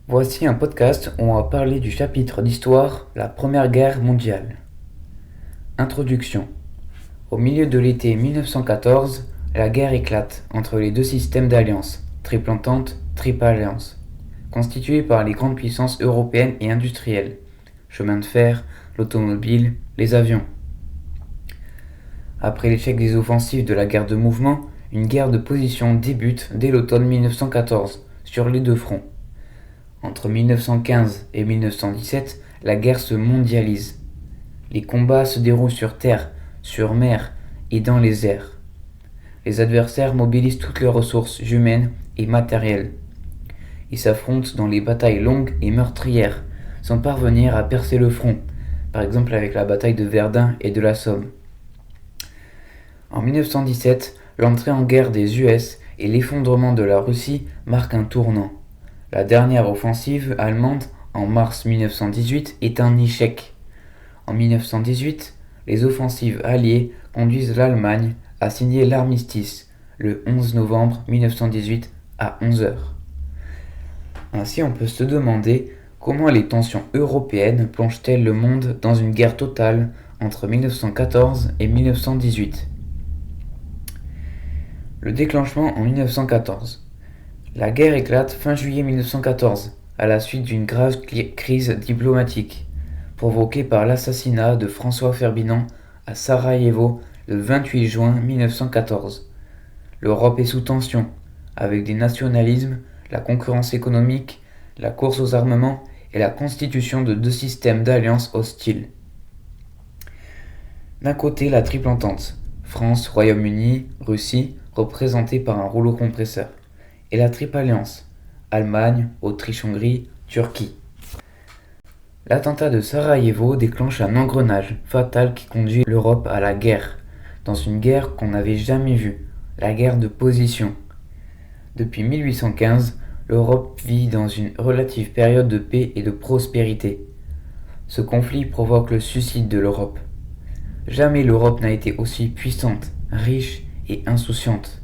Voici un podcast où on va parler du chapitre d'histoire, la Première Guerre mondiale. Introduction. Au milieu de l'été 1914, la guerre éclate entre les deux systèmes d'alliance, Triple Entente, Triple Alliance, constitués par les grandes puissances européennes et industrielles, chemin de fer, l'automobile, les avions. Après l'échec des offensives de la guerre de mouvement, une guerre de position débute dès l'automne 1914 sur les deux fronts. Entre 1915 et 1917, la guerre se mondialise. Les combats se déroulent sur terre, sur mer et dans les airs. Les adversaires mobilisent toutes leurs ressources humaines et matérielles. Ils s'affrontent dans les batailles longues et meurtrières, sans parvenir à percer le front, par exemple avec la bataille de Verdun et de la Somme. En 1917, l'entrée en guerre des US et l'effondrement de la Russie marquent un tournant. La dernière offensive allemande, en mars 1918, est un échec. En 1918, les offensives alliées conduisent l'Allemagne à signer l'armistice le 11 novembre 1918 à 11 heures. Ainsi, on peut se demander comment les tensions européennes plongent-elles le monde dans une guerre totale entre 1914 et 1918. Le déclenchement en 1914. La guerre éclate fin juillet 1914, à la suite d'une grave crise diplomatique, provoquée par l'assassinat de François Ferdinand à Sarajevo le 28 juin 1914. L'Europe est sous tension, avec des nationalismes, la concurrence économique, la course aux armements et la constitution de deux systèmes d'alliances hostiles. D'un côté, la Triple Entente, France, Royaume-Uni, Russie, représentée par un rouleau compresseur, et la Triple Alliance, Allemagne, Autriche-Hongrie, Turquie. L'attentat de Sarajevo déclenche un engrenage fatal qui conduit l'Europe à la guerre, dans une guerre qu'on n'avait jamais vue, la guerre de position. Depuis 1815, l'Europe vit dans une relative période de paix et de prospérité. Ce conflit provoque le suicide de l'Europe. Jamais l'Europe n'a été aussi puissante, riche et insouciante.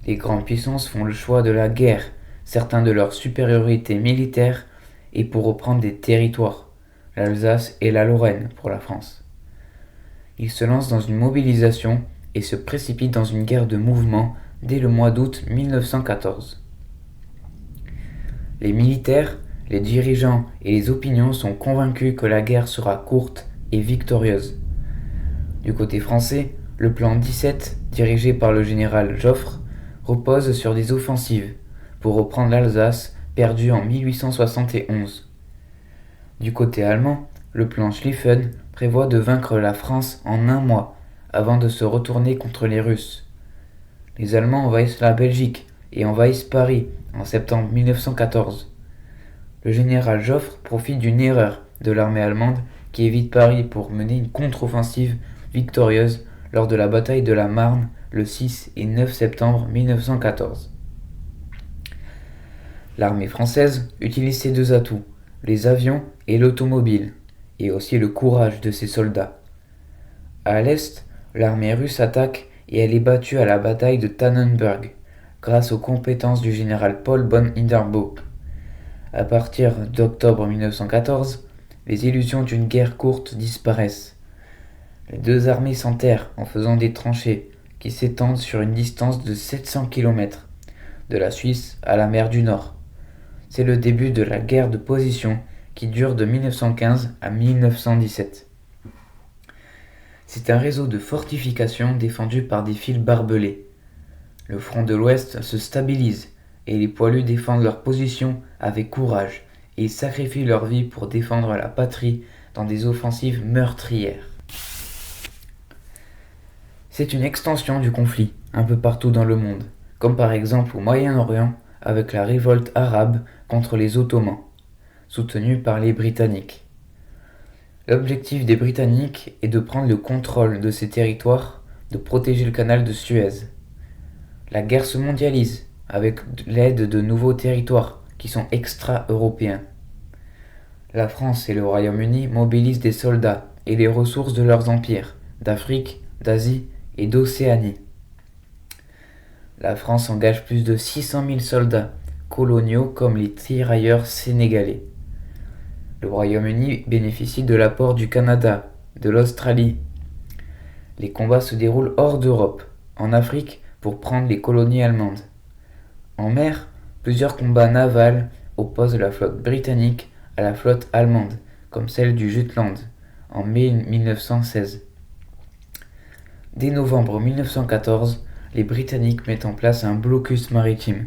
Les grandes puissances font le choix de la guerre, certains de leur supériorité militaire et pour reprendre des territoires, l'Alsace et la Lorraine pour la France. Ils se lancent dans une mobilisation et se précipitent dans une guerre de mouvement dès le mois d'août 1914. Les militaires, les dirigeants et les opinions sont convaincus que la guerre sera courte et victorieuse. Du côté français, le plan 17, dirigé par le général Joffre, repose sur des offensives pour reprendre l'Alsace perdue en 1871. Du côté allemand, le plan Schlieffen prévoit de vaincre la France en un mois avant de se retourner contre les Russes. Les Allemands envahissent la Belgique et envahissent Paris en septembre 1914. Le général Joffre profite d'une erreur de l'armée allemande qui évite Paris pour mener une contre-offensive victorieuse lors de la bataille de la Marne le 6 et 9 septembre 1914. L'armée française utilise ses deux atouts, les avions et l'automobile, et aussi le courage de ses soldats. À l'est, l'armée russe attaque et elle est battue à la bataille de Tannenberg, grâce aux compétences du général Paul von Hindenburg. À partir d'octobre 1914, les illusions d'une guerre courte disparaissent. Les deux armées s'enterrent en faisant des tranchées qui s'étendent sur une distance de 700 km, de la Suisse à la mer du Nord. C'est le début de la guerre de position qui dure de 1915 à 1917. C'est un réseau de fortifications défendu par des fils barbelés. Le front de l'Ouest se stabilise et les poilus défendent leur position avec courage et ils sacrifient leur vie pour défendre la patrie dans des offensives meurtrières. C'est une extension du conflit un peu partout dans le monde, comme par exemple au Moyen-Orient avec la révolte arabe contre les Ottomans, soutenue par les Britanniques. L'objectif des Britanniques est de prendre le contrôle de ces territoires, de protéger le canal de Suez. La guerre se mondialise avec l'aide de nouveaux territoires qui sont extra-européens. La France et le Royaume-Uni mobilisent des soldats et les ressources de leurs empires, d'Afrique, d'Asie et d'Océanie. La France engage plus de 600 000 soldats coloniaux comme les tirailleurs sénégalais. Le Royaume-Uni bénéficie de l'apport du Canada, de l'Australie. Les combats se déroulent hors d'Europe, en Afrique pour prendre les colonies allemandes. En mer, plusieurs combats navals opposent la flotte britannique à la flotte allemande, comme celle du Jutland, en mai 1916. Dès novembre 1914, les Britanniques mettent en place un blocus maritime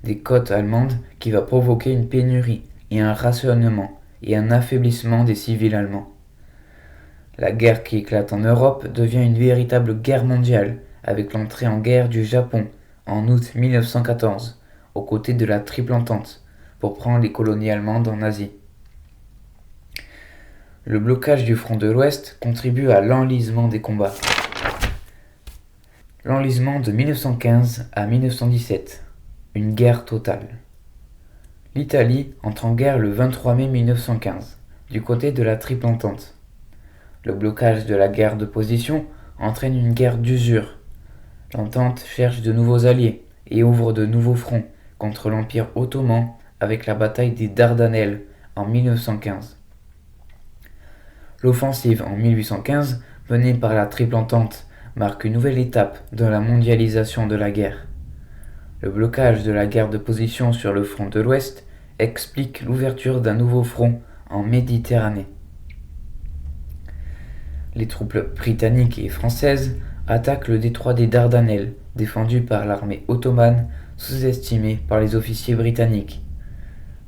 des côtes allemandes qui va provoquer une pénurie et un rationnement et un affaiblissement des civils allemands. La guerre qui éclate en Europe devient une véritable guerre mondiale avec l'entrée en guerre du Japon en août 1914 aux côtés de la Triple Entente pour prendre les colonies allemandes en Asie. Le blocage du front de l'Ouest contribue à l'enlisement des combats. L'enlisement de 1915 à 1917, une guerre totale. L'Italie entre en guerre le 23 mai 1915, du côté de la Triple Entente. Le blocage de la guerre de position entraîne une guerre d'usure. L'Entente cherche de nouveaux alliés et ouvre de nouveaux fronts contre l'Empire ottoman avec la bataille des Dardanelles en 1915. L'offensive en 1815, menée par la Triple Entente, marque une nouvelle étape dans la mondialisation de la guerre. Le blocage de la guerre de position sur le front de l'Ouest explique l'ouverture d'un nouveau front en Méditerranée. Les troupes britanniques et françaises attaquent le détroit des Dardanelles, défendu par l'armée ottomane, sous-estimée par les officiers britanniques.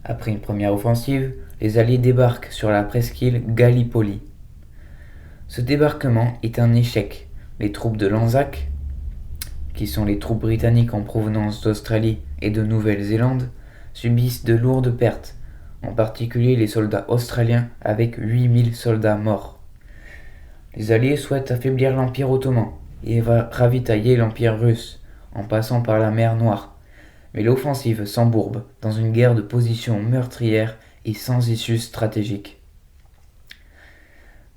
Après une première offensive, les Alliés débarquent sur la presqu'île Gallipoli. Ce débarquement est un échec. Les troupes de l'Anzac, qui sont les troupes britanniques en provenance d'Australie et de Nouvelle-Zélande, subissent de lourdes pertes, en particulier les soldats australiens avec 8000 soldats morts. Les Alliés souhaitent affaiblir l'Empire ottoman et ravitailler l'Empire russe en passant par la mer Noire, mais l'offensive s'embourbe dans une guerre de position meurtrière et sans issue stratégique.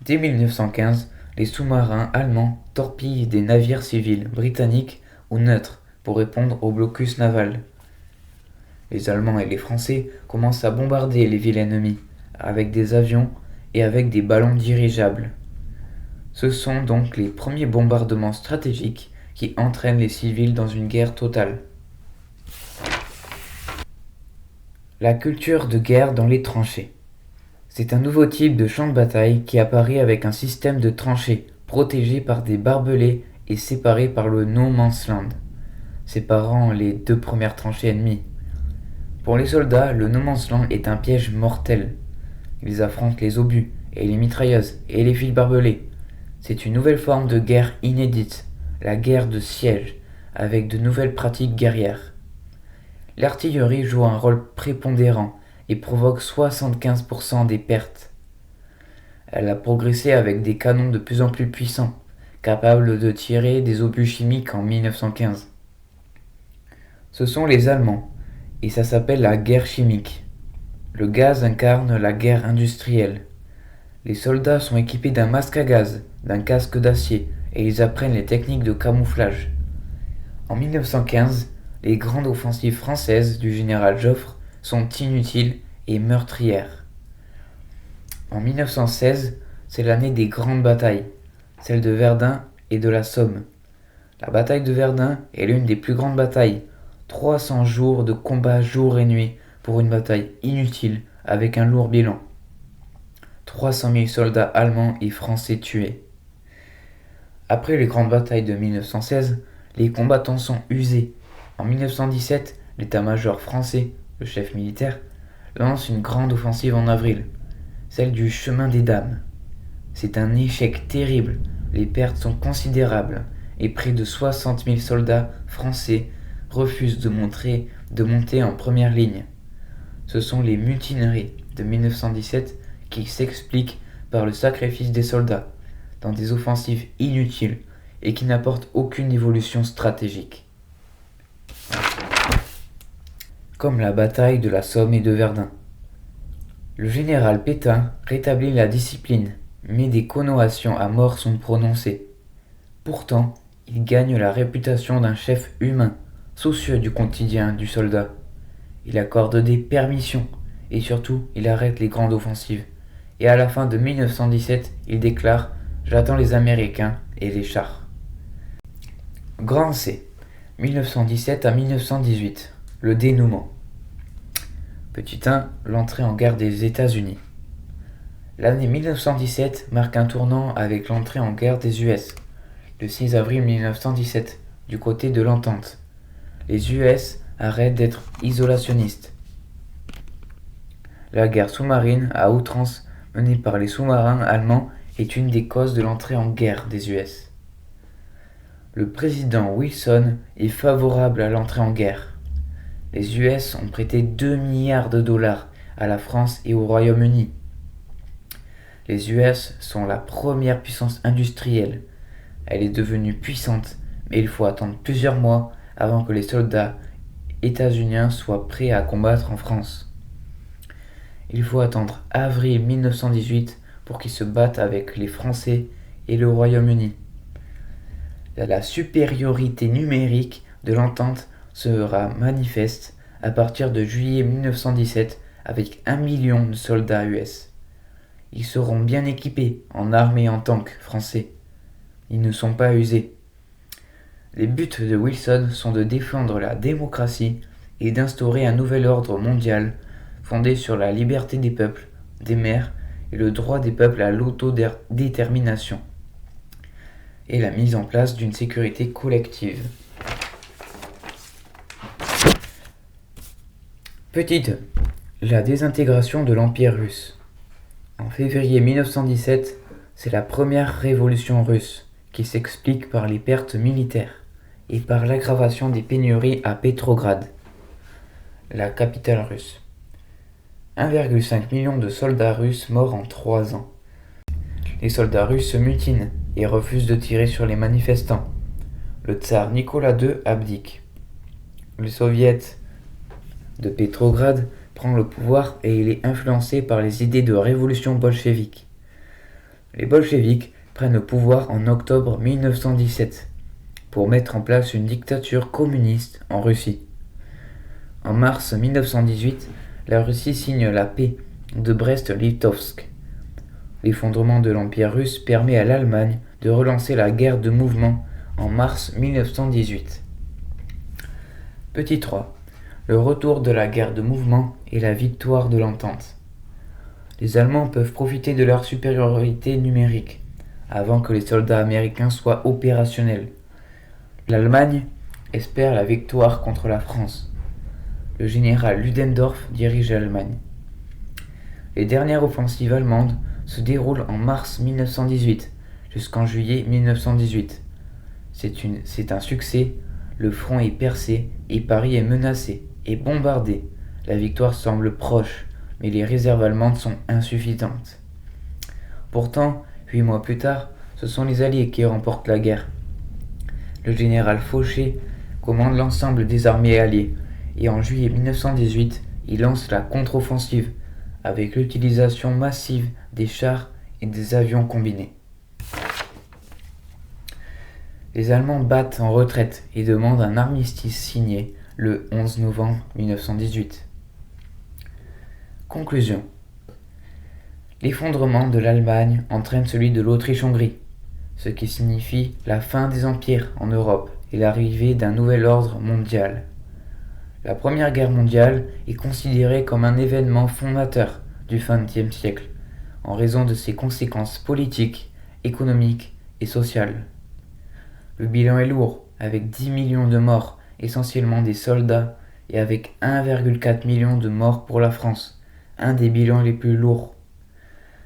Dès 1915, les sous-marins allemands torpillent des navires civils britanniques ou neutres pour répondre au blocus naval. Les Allemands et les Français commencent à bombarder les villes ennemies avec des avions et avec des ballons dirigeables. Ce sont donc les premiers bombardements stratégiques qui entraînent les civils dans une guerre totale. La culture de guerre dans les tranchées. C'est un nouveau type de champ de bataille qui apparaît avec un système de tranchées protégées par des barbelés et séparées par le No Man's Land, séparant les deux premières tranchées ennemies. Pour les soldats, le No Man's Land est un piège mortel. Ils affrontent les obus et les mitrailleuses et les fils barbelés. C'est une nouvelle forme de guerre inédite, la guerre de siège, avec de nouvelles pratiques guerrières. L'artillerie joue un rôle prépondérant et provoque 75% des pertes. Elle a progressé avec des canons de plus en plus puissants, capables de tirer des obus chimiques en 1915. Ce sont les Allemands, et ça s'appelle la guerre chimique. Le gaz incarne la guerre industrielle. Les soldats sont équipés d'un masque à gaz, d'un casque d'acier, et ils apprennent les techniques de camouflage. En 1915, les grandes offensives françaises du général Joffre sont inutiles et meurtrières. En 1916, c'est l'année des grandes batailles, celle de Verdun et de la Somme. La bataille de Verdun est l'une des plus grandes batailles, 300 jours de combat jour et nuit pour une bataille inutile avec un lourd bilan. 300 000 soldats allemands et français tués. Après les grandes batailles de 1916, les combattants sont usés. En 1917, l'état-major français, le chef militaire, lance une grande offensive en avril, celle du chemin des dames. C'est un échec terrible, les pertes sont considérables et près de 60 000 soldats français refusent de monter en première ligne. Ce sont les mutineries de 1917 qui s'expliquent par le sacrifice des soldats dans des offensives inutiles et qui n'apportent aucune évolution stratégique. Comme la bataille de la Somme et de Verdun. Le général Pétain rétablit la discipline, mais des connotations à mort sont prononcées. Pourtant, il gagne la réputation d'un chef humain, soucieux du quotidien du soldat. il accorde des permissions et surtout il arrête les grandes offensives. Et à la fin de 1917, il déclare « J'attends les Américains et les chars ». Grand C. 1917 à 1918. Le dénouement. Petit 1. L'entrée en guerre des États-Unis. L'année 1917 marque un tournant avec l'entrée en guerre des US. Le 6 avril 1917, du côté de l'Entente. Les US arrêtent d'être isolationnistes. La guerre sous-marine à outrance menée par les sous-marins allemands est une des causes de l'entrée en guerre des US. Le président Wilson est favorable à l'entrée en guerre. Les US ont prêté 2 milliards de dollars à la France et au Royaume-Uni. Les US sont la première puissance industrielle. Elle est devenue puissante, mais il faut attendre plusieurs mois avant que les soldats états-uniens soient prêts à combattre en France. Il faut attendre avril 1918 pour qu'ils se battent avec les Français et le Royaume-Uni. La supériorité numérique de l'entente sera manifeste à partir de juillet 1917 avec 1 million de soldats US. Ils seront bien équipés en armes et en tanks français. Ils ne sont pas usés. Les buts de Wilson sont de défendre la démocratie et d'instaurer un nouvel ordre mondial fondé sur la liberté des peuples, des mers et le droit des peuples à l'autodétermination et la mise en place d'une sécurité collective. Petite, la désintégration de l'Empire russe. En février 1917, c'est la première révolution russe qui s'explique par les pertes militaires et par l'aggravation des pénuries à Petrograd, la capitale russe. 1,5 million de soldats russes morts en 3 ans. Les soldats russes se mutinent et refusent de tirer sur les manifestants. Le tsar Nicolas II abdique. Le soviet de Petrograd prend le pouvoir et il est influencé par les idées de révolution bolchevique. Les bolcheviks prennent le pouvoir en octobre 1917 pour mettre en place une dictature communiste en Russie. En mars 1918, la Russie signe la paix de Brest-Litovsk. L'effondrement de l'Empire russe permet à l'Allemagne de relancer la guerre de mouvement en mars 1918. Petit 3. Le retour de la guerre de mouvement et la victoire de l'Entente. Les Allemands peuvent profiter de leur supériorité numérique avant que les soldats américains soient opérationnels. L'Allemagne espère la victoire contre la France. Le général Ludendorff dirige l'Allemagne. Les dernières offensives allemandes se déroulent en mars 1918 jusqu'en juillet 1918. C'est un succès, le front est percé et Paris est menacé et bombardé. La victoire semble proche, mais les réserves allemandes sont insuffisantes. Pourtant, 8 mois plus tard, ce sont les Alliés qui remportent la guerre. Le général Foch commande l'ensemble des armées alliées et en juillet 1918, il lance la contre-offensive avec l'utilisation massive des chars et des avions combinés. Les Allemands battent en retraite et demandent un armistice signé le 11 novembre 1918. Conclusion. L'effondrement de l'Allemagne entraîne celui de l'Autriche-Hongrie, ce qui signifie la fin des empires en Europe et l'arrivée d'un nouvel ordre mondial. La Première Guerre mondiale est considérée comme un événement fondateur du XXe siècle, en raison de ses conséquences politiques, économiques et sociales. Le bilan est lourd, avec 10 millions de morts, essentiellement des soldats, et avec 1,4 million de morts pour la France, un des bilans les plus lourds.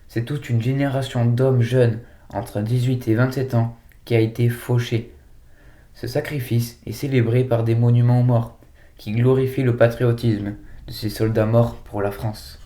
C'est toute une génération d'hommes jeunes, entre 18 et 27 ans, qui a été fauchée. Ce sacrifice est célébré par des monuments aux morts, qui glorifient le patriotisme de ces soldats morts pour la France.